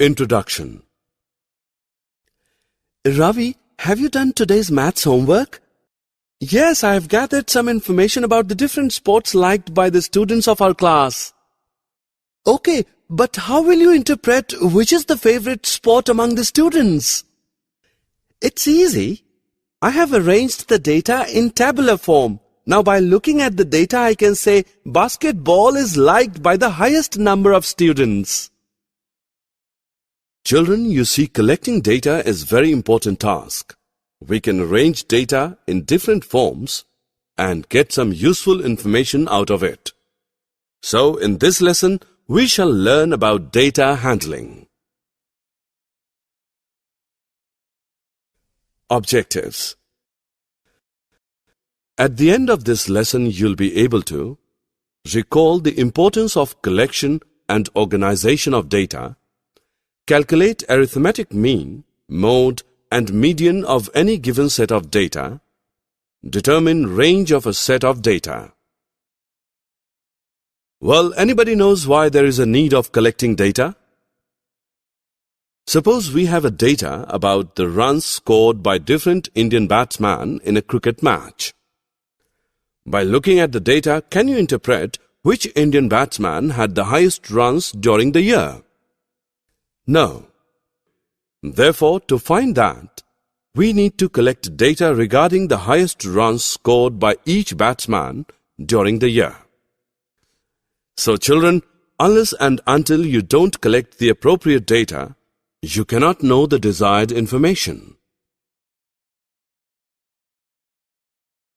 Introduction. Ravi, have you done today's maths homework? Yes, I have gathered some information about the different sports liked by the students of our class. Okay, but how will you interpret which is the favorite sport among the students? It's easy. I have arranged the data in tabular form. Now by looking at the data, I can say basketball is liked by the highest number of students. Children, you see, collecting data is a very important task. We can arrange data in different forms and get some useful information out of it. So, in this lesson, we shall learn about data handling. Objectives. At the end of this lesson, you'll be able to recall the importance of collection and organization of data, calculate arithmetic mean, mode, and median of any given set of data, determine range of a set of data. Well, anybody knows why there is a need of collecting data? Suppose we have a data about the runs scored by different Indian batsmen in a cricket match. By looking at the data, can you interpret which Indian batsman had the highest runs during the year? No. Therefore, to find that, we need to collect data regarding the highest runs scored by each batsman during the year. So children, unless and until you don't collect the appropriate data, you cannot know the desired information.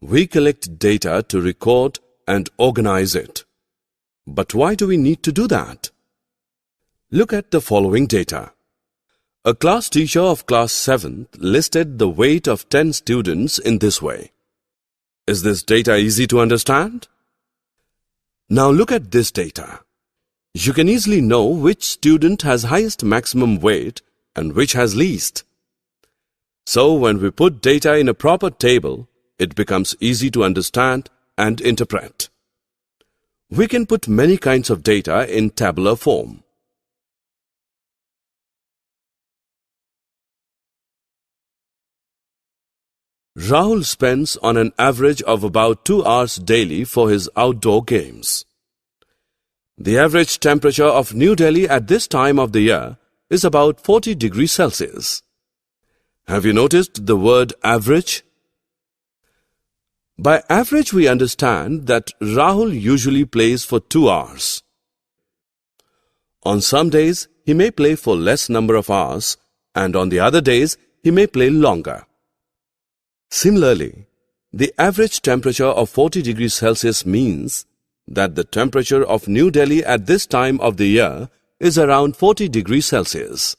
We collect data to record and organize it. But why do we need to do that? Look at the following data. A class teacher of class 7th listed the weight of 10 students in this way. Is this data easy to understand? Now look at this data. You can easily know which student has highest maximum weight and which has least. So when we put data in a proper table, it becomes easy to understand and interpret. We can put many kinds of data in tabular form. Rahul spends on an average of about 2 hours daily for his outdoor games. The average temperature of New Delhi at this time of the year is about 40 degrees Celsius. Have you noticed the word average? By average, we understand that Rahul usually plays for 2 hours. On some days, he may play for less number of hours, and on the other days, he may play longer. Similarly, the average temperature of 40 degrees Celsius means that the temperature of New Delhi at this time of the year is around 40 degrees Celsius.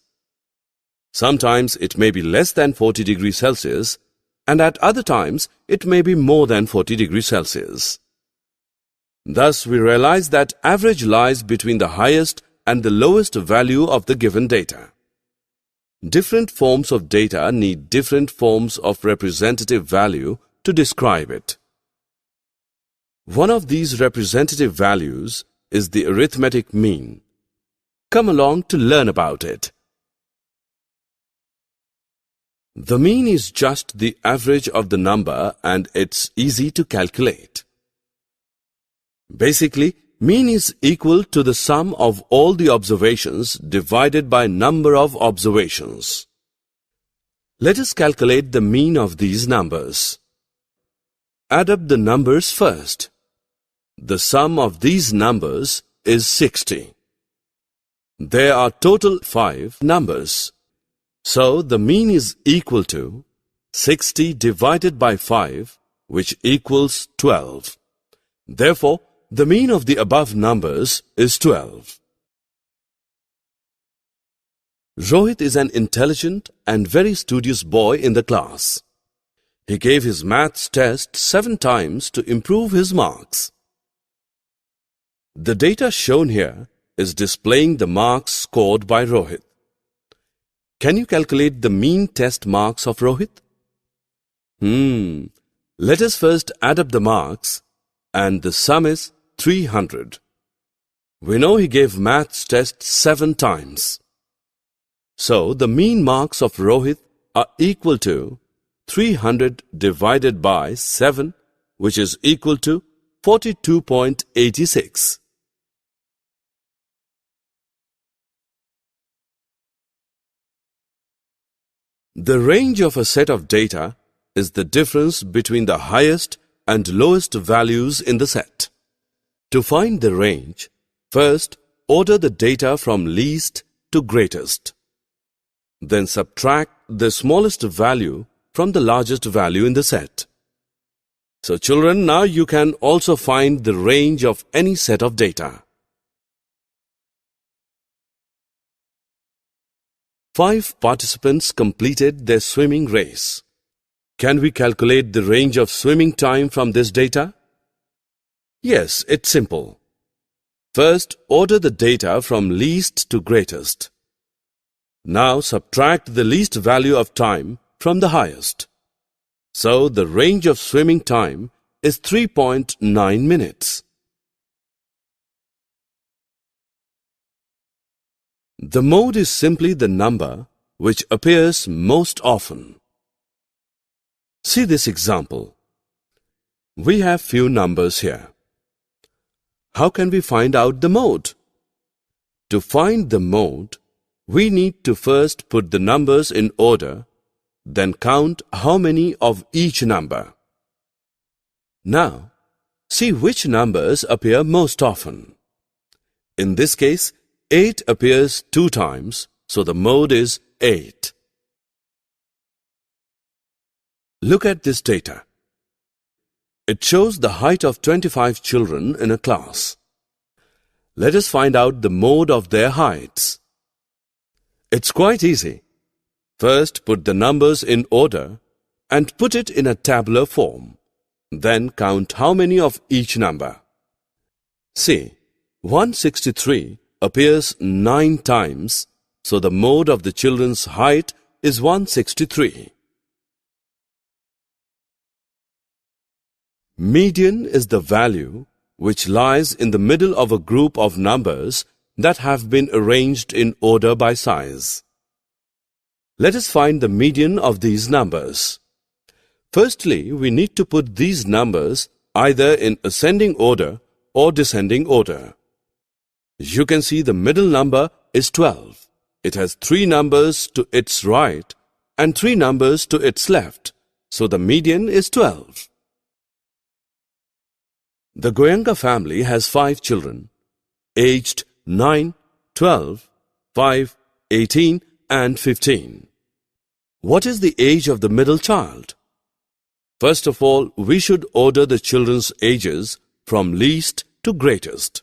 Sometimes it may be less than 40 degrees Celsius, and at other times it may be more than 40 degrees Celsius. Thus, we realize that average lies between the highest and the lowest value of the given data. Different forms of data need different forms of representative value to describe it. One of these representative values is the arithmetic mean. Come along to learn about it. The mean is just the average of the number and it's easy to calculate. Basically, mean is equal to the sum of all the observations divided by number of observations. Let us calculate the mean of these numbers. Add up the numbers first. The sum of these numbers is 60. There are total 5 numbers. So the mean is equal to 60 divided by 5, which equals 12. Therefore, the mean of the above numbers is 12. Rohit is an intelligent and very studious boy in the class. He gave his maths test 7 times to improve his marks. The data shown here is displaying the marks scored by Rohit. Can you calculate the mean test marks of Rohit? Let us first add up the marks, and the sum is 300. We know he gave maths test 7 times. So the mean marks of Rohit are equal to 300 divided by 7, which is equal to 42.86. The range of a set of data is the difference between the highest and lowest values in the set. To find the range, first order the data from least to greatest. Then subtract the smallest value from the largest value in the set. So children, now you can also find the range of any set of data. 5 participants completed their swimming race. Can we calculate the range of swimming time from this data? Yes, it's simple. First, order the data from least to greatest. Now subtract the least value of time from the highest. So the range of swimming time is 3.9 minutes. The mode is simply the number which appears most often. See this example. We have few numbers here. How can we find out the mode? To find the mode, we need to first put the numbers in order, then count how many of each number. Now, see which numbers appear most often. In this case, 8 appears 2 times, so the mode is 8. Look at this data. It shows the height of 25 children in a class. Let us find out the mode of their heights. It's quite easy. First, put the numbers in order and put it in a tabular form. Then count how many of each number. See, 163 appears 9 times, so the mode of the children's height is 163. Median is the value which lies in the middle of a group of numbers that have been arranged in order by size. Let us find the median of these numbers. Firstly, we need to put these numbers either in ascending order or descending order. You can see the middle number is 12. It has 3 numbers to its right and 3 numbers to its left, so the median is 12. The Goenka family has 5 children, aged 9, 12, 5, 18 and 15. What is the age of the middle child? First of all, we should order the children's ages from least to greatest.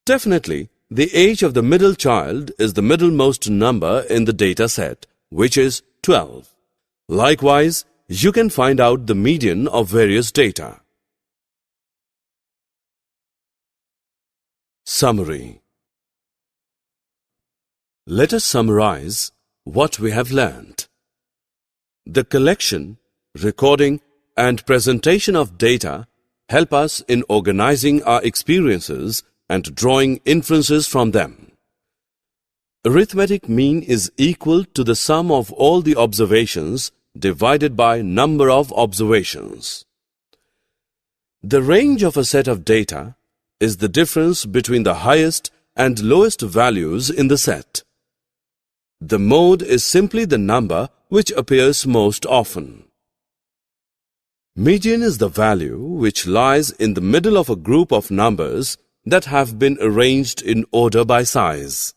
Definitely, the age of the middle child is the middlemost number in the data set, which is 12. Likewise, you can find out the median of various data. Summary. Let us summarize what we have learned. The collection, recording and presentation of data help us in organizing our experiences and drawing inferences from them. Arithmetic mean is equal to the sum of all the observations divided by number of observations. The range of a set of data is the difference between the highest and lowest values in the set. The mode is simply the number which appears most often. Median is the value which lies in the middle of a group of numbers that have been arranged in order by size.